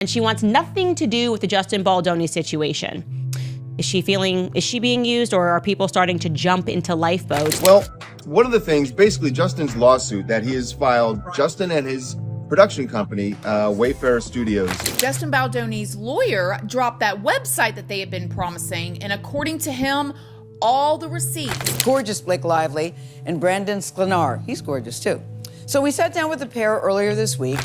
and she wants nothing to do with the Justin Baldoni situation. Is she being used, or are people starting to jump into lifeboats? Well, one of the things, basically Justin's lawsuit that he has filed, Justin and his production company, Wayfarer Studios. Justin Baldoni's lawyer dropped that website that they had been promising, and according to him, all the receipts. Gorgeous Blake Lively and Brandon Sklenar. He's gorgeous too. So we sat down with the pair earlier this week.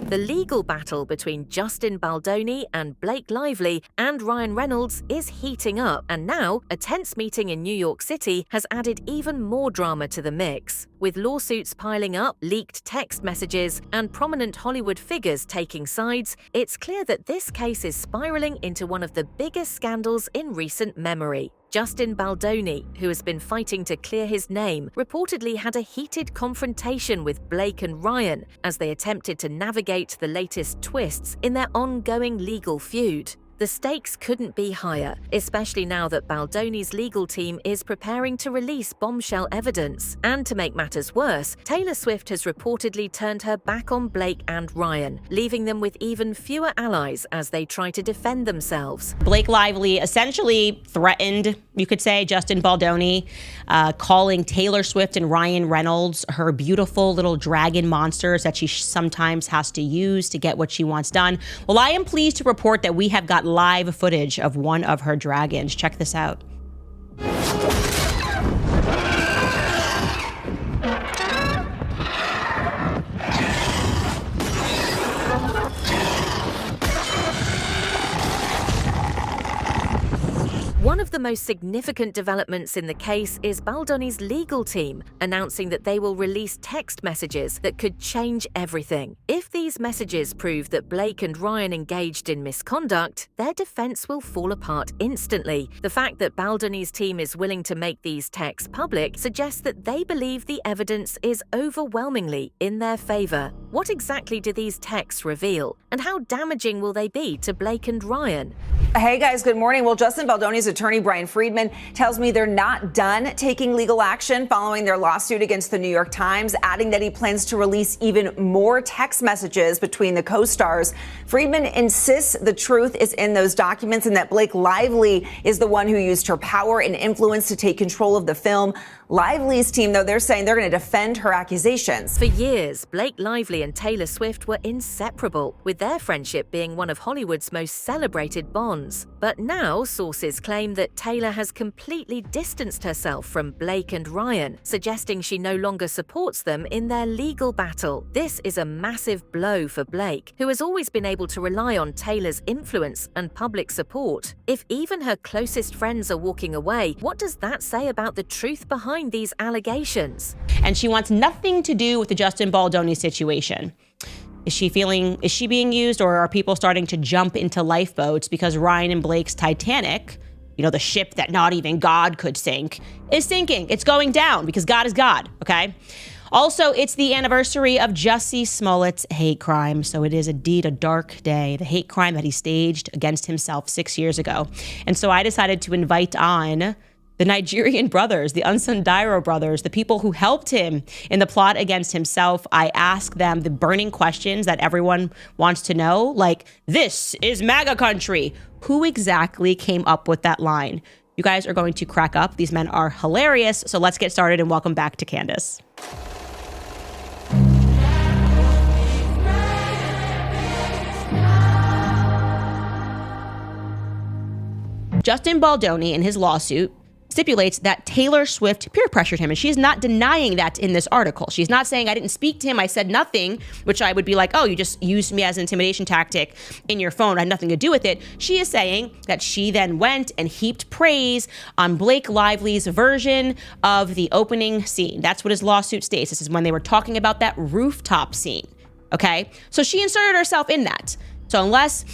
The legal battle between Justin Baldoni and Blake Lively and Ryan Reynolds is heating up, and now a tense meeting in New York City has added even more drama to the mix. With lawsuits piling up, leaked text messages, and prominent Hollywood figures taking sides, it's clear that this case is spiraling into one of the biggest scandals in recent memory. Justin Baldoni, who has been fighting to clear his name, reportedly had a heated confrontation with Blake and Ryan as they attempted to navigate the latest twists in their ongoing legal feud. The stakes couldn't be higher, especially now that Baldoni's legal team is preparing to release Bombshell evidence. And to make matters worse, Taylor Swift has reportedly turned her back on Blake and Ryan, leaving them with even fewer allies as they try to defend themselves. Blake Lively essentially threatened, you could say, Justin Baldoni, calling Taylor Swift and Ryan Reynolds her beautiful little dragon monsters that she sometimes has to use to get what she wants done. Well, I am pleased to report that we have got live footage of one of her dragons. Check this out. One of the most significant developments in the case is Baldoni's legal team announcing that they will release text messages that could change everything. If these messages prove that Blake and Ryan engaged in misconduct, their defense will fall apart instantly. The fact that Baldoni's team is willing to make these texts public suggests that they believe the evidence is overwhelmingly in their favor. What exactly do these texts reveal, and how damaging will they be to Blake and Ryan? Hey guys, good morning. Well, Justin Baldoni's attorney, Brian Friedman, tells me they're not done taking legal action following their lawsuit against the New York Times, adding that he plans to release even more text messages between the co-stars. Friedman insists the truth is in those documents and that Blake Lively is the one who used her power and influence to take control of the film. Lively's team, though, they're saying they're going to defend her accusations. For years, Blake Lively and Taylor Swift were inseparable, with their friendship being one of Hollywood's most celebrated bonds. But now, sources claim that Taylor has completely distanced herself from Blake and Ryan, suggesting she no longer supports them in their legal battle. This is a massive blow for Blake, who has always been able to rely on Taylor's influence and public support. If even her closest friends are walking away, what does that say about the truth behind these allegations? And she wants nothing to do with the Justin Baldoni situation. Is she being used, or are people starting to jump into lifeboats because Ryan and Blake's Titanic, you know, the ship that not even God could sink, is sinking? It's going down because God is God, okay? Also, it's the anniversary of Jussie Smollett's hate crime, so it is indeed a dark day, the hate crime that he staged against himself 6 years ago. And so I decided to invite on the Nigerian brothers, the Unsundaro brothers, the people who helped him in the plot against himself. I ask them the burning questions that everyone wants to know, like, this is MAGA country. Who exactly came up with that line? You guys are going to crack up. These men are hilarious. So let's get started, and welcome back to Candace. Justin Baldoni, in his lawsuit, stipulates that Taylor Swift peer pressured him, and she's not denying that in this article. She's not saying, I didn't speak to him, I said nothing, which I would be like, oh, you just used me as an intimidation tactic in your phone, I had nothing to do with it. She is saying that she then went and heaped praise on Blake Lively's version of the opening scene. That's what his lawsuit states. This is when they were talking about that rooftop scene, okay? So she inserted herself in that. So unless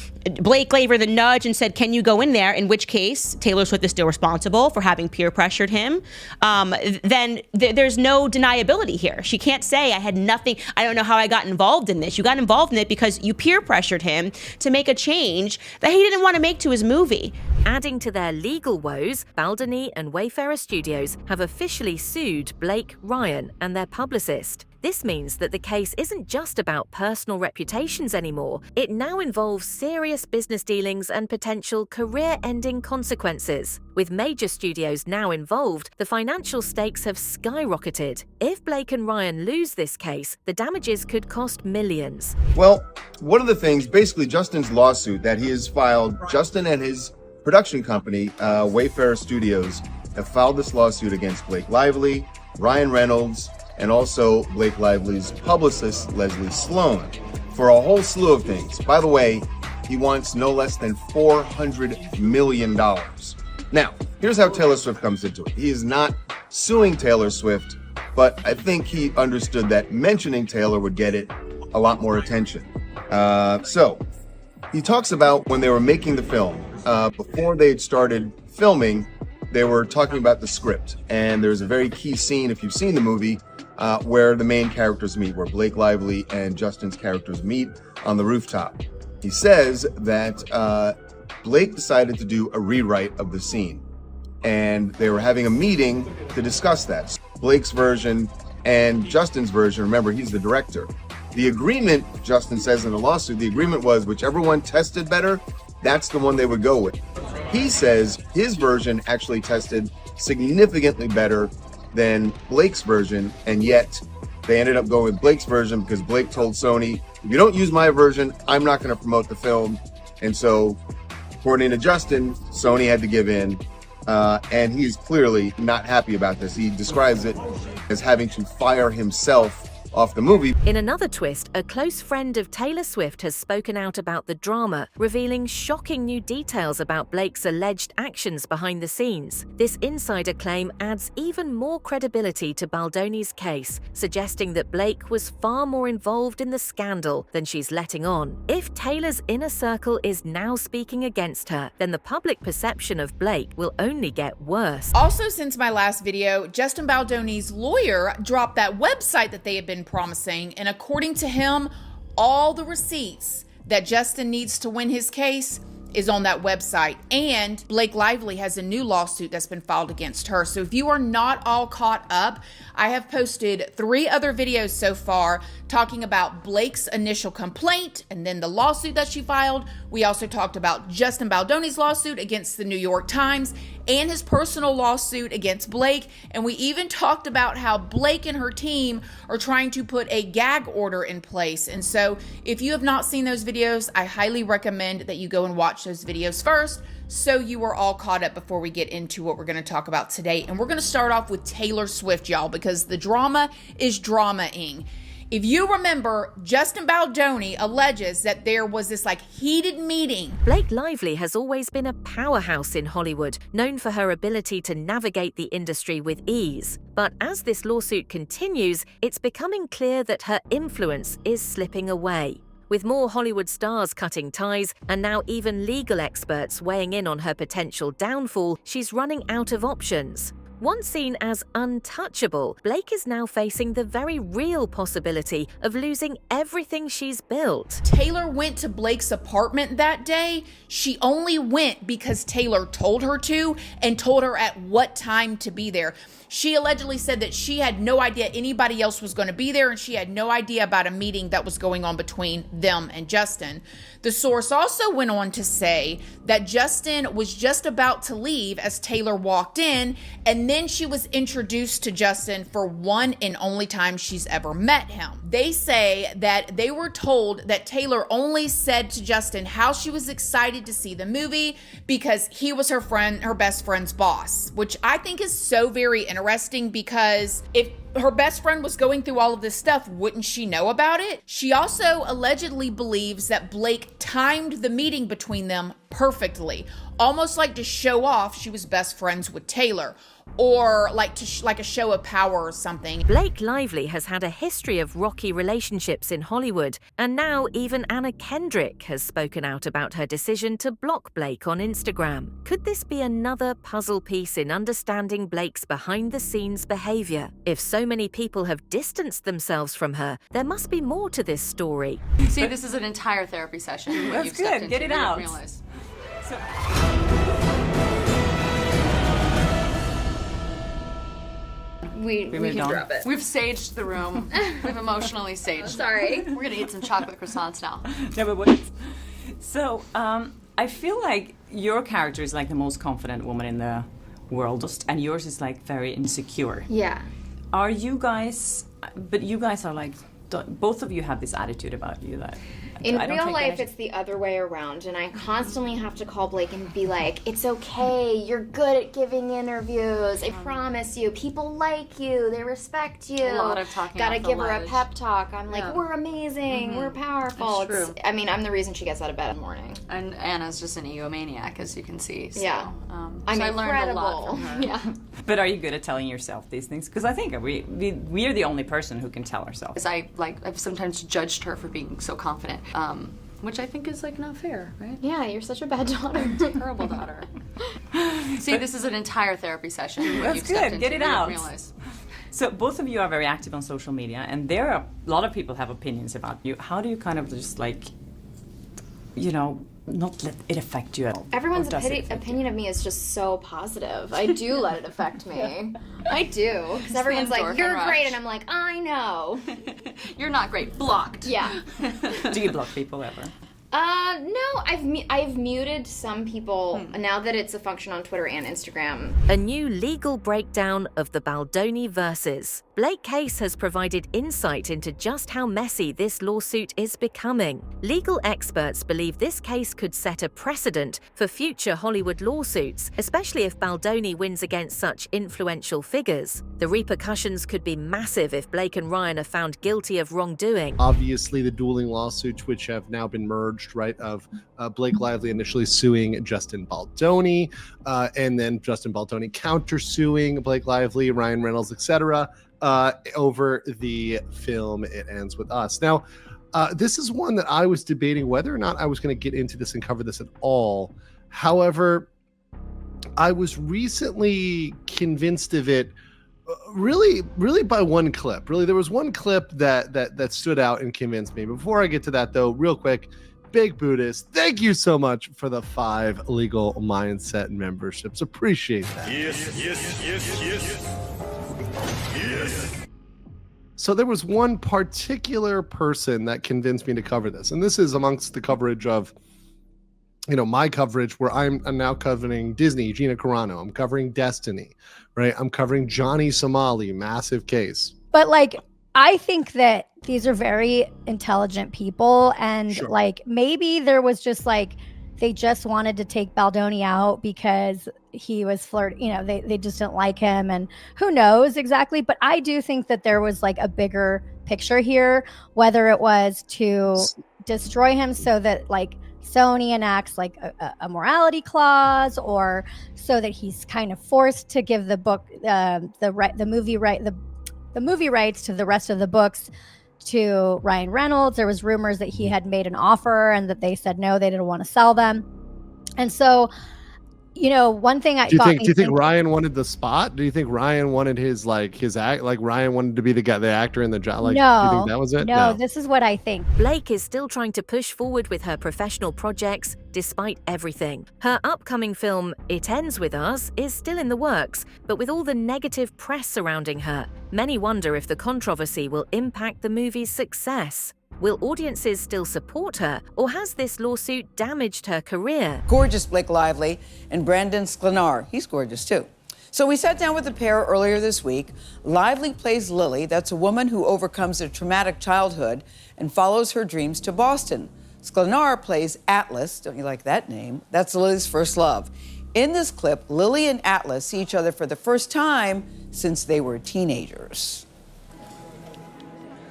Blake gave her the nudge and said, can you go in there? In which case, Taylor Swift is still responsible for having peer pressured him. Then there's no deniability here. She can't say, I had nothing, I don't know how I got involved in this. You got involved in it because you peer pressured him to make a change that he didn't want to make to his movie. Adding to their legal woes, Baldoni and Wayfarer Studios have officially sued Blake, Ryan, and their publicist. This means that the case isn't just about personal reputations anymore. It now involves serious business dealings and potential career-ending consequences. With major studios now involved, the financial stakes have skyrocketed. If Blake and Ryan lose this case, the damages could cost millions. Well, one of the things, basically Justin's lawsuit that he has filed, Justin and his production company, Wayfarer Studios, have filed this lawsuit against Blake Lively, Ryan Reynolds, and also Blake Lively's publicist, Leslie Sloan, for a whole slew of things. By the way, he wants no less than $400 million. Now, here's how Taylor Swift comes into it. He is not suing Taylor Swift, but I think he understood that mentioning Taylor would get it a lot more attention. So he talks about when they were making the film, before they had started filming, they were talking about the script. And there's a very key scene, if you've seen the movie, where the main characters meet, where Blake Lively and Justin's characters meet on the rooftop. He says that Blake decided to do a rewrite of the scene, and they were having a meeting to discuss that. Blake's version and Justin's version, remember, he's the director. The agreement, Justin says in the lawsuit, the agreement was whichever one tested better, that's the one they would go with. He says his version actually tested significantly better than Blake's version, and yet they ended up going with Blake's version because Blake told Sony, if you don't use my version, I'm not going to promote the film. And so, according to Justin, Sony had to give in, and he's clearly not happy about this. He describes it as having to fire himself off the movie. In another twist, a close friend of Taylor Swift has spoken out about the drama, revealing shocking new details about Blake's alleged actions behind the scenes. This insider claim adds even more credibility to Baldoni's case, suggesting that Blake was far more involved in the scandal than she's letting on. If Taylor's inner circle is now speaking against her, then the public perception of Blake will only get worse. Also, since my last video, Justin Baldoni's lawyer dropped that website that they had been promising, and according to him, all the receipts that Justin needs to win his case is on that website. And Blake Lively has a new lawsuit that's been filed against her. So if you are not all caught up, I have posted 3 other videos so far talking about Blake's initial complaint and then the lawsuit that she filed. We also talked about Justin Baldoni's lawsuit against the New York Times and his personal lawsuit against Blake. And we even talked about how Blake and her team are trying to put a gag order in place. And so if you have not seen those videos, I highly recommend that you go and watch those videos first so you are all caught up before we get into what we're going to talk about today. And we're going to start off with Taylor Swift, y'all, because the drama is drama-ing. If you remember, Justin Baldoni alleges that there was this heated meeting. Blake Lively has always been a powerhouse in Hollywood, known for her ability to navigate the industry with ease. But as this lawsuit continues, it's becoming clear that her influence is slipping away. With more Hollywood stars cutting ties, and now even legal experts weighing in on her potential downfall, she's running out of options. Once seen as untouchable, Blake is now facing the very real possibility of losing everything she's built. Taylor went to Blake's apartment that day. She only went because Taylor told her to and told her at what time to be there. She allegedly said that she had no idea anybody else was going to be there, and she had no idea about a meeting that was going on between them and Justin. The source also went on to say that Justin was just about to leave as Taylor walked in, and then she was introduced to Justin for one and only time she's ever met him. They say that they were told that Taylor only said to Justin how she was excited to see the movie because he was her best friend's boss, which I think is so very interesting, because if her best friend was going through all of this stuff, wouldn't she know about it? She also allegedly believes that Blake timed the meeting between them perfectly, almost like to show off she was best friends with Taylor. or like like a show of power or something. Blake Lively has had a history of rocky relationships in Hollywood, and now even Anna Kendrick has spoken out about her decision to block Blake on Instagram. Could this be another puzzle piece in understanding Blake's behind-the-scenes behavior? If so many people have distanced themselves from her, there must be more to this story. See, this is an entire therapy session. That's good. Get it out. We can drop it. We've saged the room. We've emotionally saged. Sorry. We're gonna eat some chocolate croissants now. No, but so I feel like your character is like the most confident woman in the world, and yours is like very insecure. Yeah. Are you guys? But you guys are like, both of you have this attitude about you that. In real life, it's the other way around, and I constantly have to call Blake and be like, it's okay, you're good at giving interviews, I promise you, people like you, they respect you. A lot of talking. Gotta give her a pep talk. I'm like, we're amazing, we're powerful. It's true. I mean, I'm the reason she gets out of bed in the morning. And Anna's just an egomaniac, as you can see. So, Yeah. I'm so I learned a lot from her. Yeah. But are you good at telling yourself these things? Because I think we are the only person who can tell ourselves. I've sometimes judged her for being so confident, which I think is like not fair, right? Yeah, you're such a bad daughter. Terrible daughter. See, this is an entire therapy session. That's good. Get it out. Realize. So both of you are very active on social media, and there are a lot of people have opinions about you. How do you kind of just like, not let it affect you at all? Everyone's opinion of me is just so positive. I do let it affect me. I do. Because everyone's like, you're great. And I'm like, I know. You're not great. Blocked. Yeah. Do you block people ever? No, I've muted some people now that it's a function on Twitter and Instagram. A new legal breakdown of the Baldoni verses. Blake Case has provided insight into just how messy this lawsuit is becoming. Legal experts believe this case could set a precedent for future Hollywood lawsuits, especially if Baldoni wins against such influential figures. The repercussions could be massive if Blake and Ryan are found guilty of wrongdoing. Obviously, the dueling lawsuits, which have now been merged, right, of Blake Lively initially suing Justin Baldoni, and then Justin Baldoni countersuing Blake Lively, Ryan Reynolds, etc., over the film It Ends With Us. Now, this is one that I was debating whether or not I was going to get into this and cover this at all. However, I was recently convinced of it really by one clip. Really, there was one clip that stood out and convinced me. Before I get to that, though, real quick, Big Buddhist, thank you so much for the 5 Legal Mindset memberships. Appreciate that. Yes. So there was one particular person that convinced me to cover this, and this is amongst the coverage of, my coverage where I'm now covering Disney, Gina Carano. I'm covering Destiny, right? I'm covering Johnny Somali, massive case. But I think that these are very intelligent people, and Sure. Maybe there was just they just wanted to take Baldoni out because he was flirting, they just didn't like him, and who knows exactly. But I do think that there was a bigger picture here, whether it was to destroy him so that Sony enacts a morality clause, or so that he's kind of forced to give the book, the movie rights to the rest of the books to Ryan Reynolds. There was rumors that he had made an offer and that they said no, they didn't want to sell them. And so, one thing do you think Ryan wanted the spot? Do you think Ryan wanted his act? Ryan wanted to be the actor in the job? No, do you think that was it? No, this is what I think. Blake is still trying to push forward with her professional projects despite everything. Her upcoming film, It Ends With Us, is still in the works, but with all the negative press surrounding her, many wonder if the controversy will impact the movie's success. Will audiences still support her, or has this lawsuit damaged her career? Gorgeous Blake Lively and Brandon Sklenar. He's gorgeous too. So we sat down with the pair earlier this week. Lively plays Lily. That's a woman who overcomes a traumatic childhood and follows her dreams to Boston. Sklenar plays Atlas. Don't you like that name? That's Lily's first love. In this clip, Lily and Atlas see each other for the first time since they were teenagers.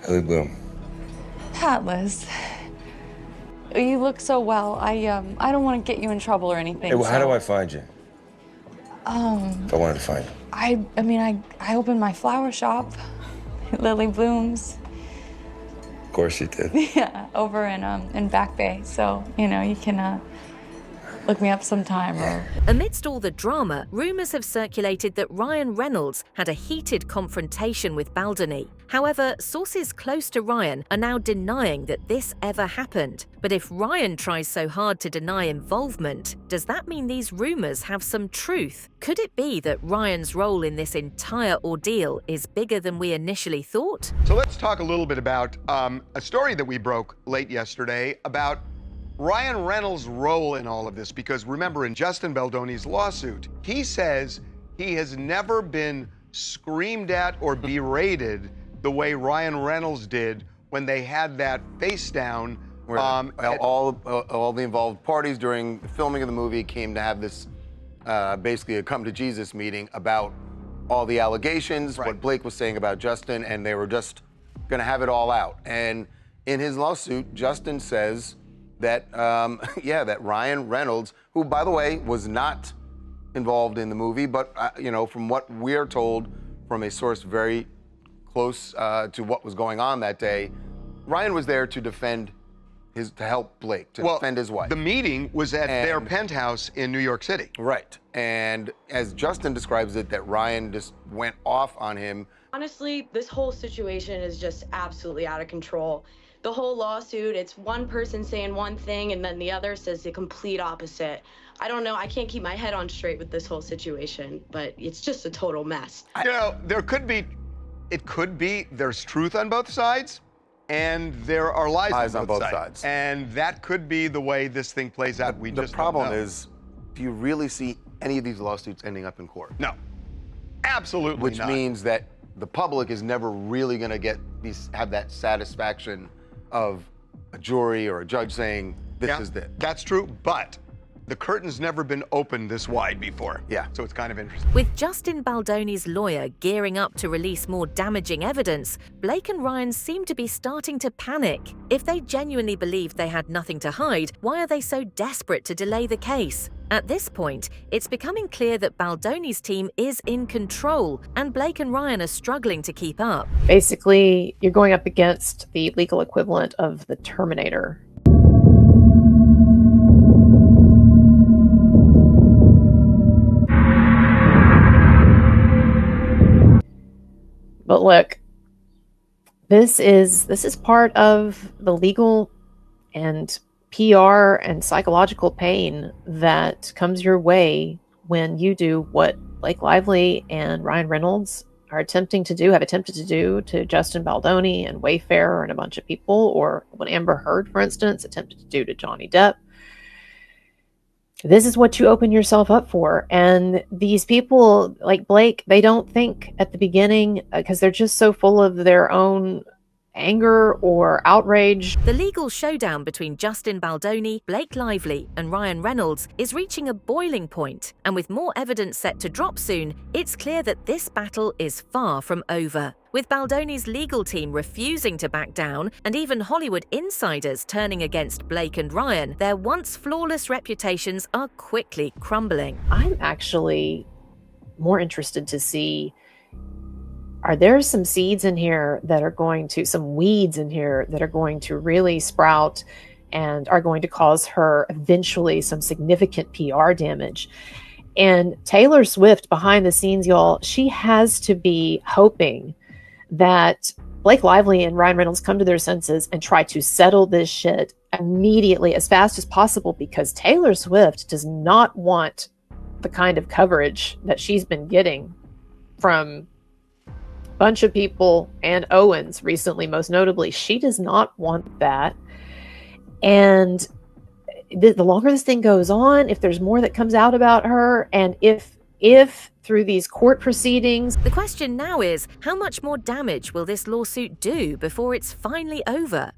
Lily Bloom. Atlas, you look so well. I don't want to get you in trouble or anything. Hey, well, how do I find you? If I wanted to find him. I mean, I opened my flower shop, Lily Blooms. Of course you did. Yeah, over in Back Bay. So, you know, you can look me up sometime. Or... Amidst all the drama, rumours have circulated that Ryan Reynolds had a heated confrontation with Baldoni. However, sources close to Ryan are now denying that this ever happened. But if Ryan tries so hard to deny involvement, does that mean these rumours have some truth? Could it be that Ryan's role in this entire ordeal is bigger than we initially thought? So let's talk a little bit about a story that we broke late yesterday about Ryan Reynolds' role in all of this, because remember, in Justin Baldoni's lawsuit, he says he has never been screamed at or berated the way Ryan Reynolds did when they had that face down. All the involved parties during the filming of the movie came to have this basically a come to Jesus meeting about all the allegations, what Blake was saying about Justin, and they were just going to have it all out. And in his lawsuit, Justin says that, that Ryan Reynolds, who, by the way, was not involved in the movie, but, from what we're told from a source very close to what was going on that day, Ryan was there to to help Blake, to defend his wife. The meeting was at their penthouse in New York City. Right. And as Justin describes it, that Ryan just went off on him. Honestly, this whole situation is just absolutely out of control. The whole lawsuit, it's one person saying one thing and then the other says the complete opposite. I don't know, I can't keep my head on straight with this whole situation, but it's just a total mess. It could be there's truth on both sides and there are lies on both sides. And that could be the way this thing plays out. The problem is, do you really see any of these lawsuits ending up in court? No, absolutely not. Which means that the public is never really going to have that satisfaction of a jury or a judge saying, this is it. That's true, but the curtain's never been opened this wide before. Yeah. So it's kind of interesting. With Justin Baldoni's lawyer gearing up to release more damaging evidence, Blake and Ryan seem to be starting to panic. If they genuinely believed they had nothing to hide, why are they so desperate to delay the case? At this point, it's becoming clear that Baldoni's team is in control, and Blake and Ryan are struggling to keep up. Basically, you're going up against the legal equivalent of the Terminator. But look, this is part of the legal and PR and psychological pain that comes your way when you do what Blake Lively and Ryan Reynolds have attempted to do to Justin Baldoni and Wayfair and a bunch of people, or what Amber Heard, for instance, attempted to do to Johnny Depp. This is what you open yourself up for. And these people like Blake, they don't think at the beginning because they're just so full of their own anger or outrage. The legal showdown between Justin Baldoni, Blake Lively, and Ryan Reynolds is reaching a boiling point, and with more evidence set to drop soon, it's clear that this battle is far from over. With Baldoni's legal team refusing to back down, and even Hollywood insiders turning against Blake and Ryan, their once flawless reputations are quickly crumbling. I'm actually more interested to see, are there some seeds in here that are going to, some weeds in here that are going to really sprout and are going to cause her eventually some significant PR damage? And Taylor Swift behind the scenes, y'all, she has to be hoping that Blake Lively and Ryan Reynolds come to their senses and try to settle this shit immediately, as fast as possible, because Taylor Swift does not want the kind of coverage that she's been getting from bunch of people, and Owens recently, most notably. She does not want that. And the longer this thing goes on, if there's more that comes out about her, and if through these court proceedings. The question now is, how much more damage will this lawsuit do before it's finally over?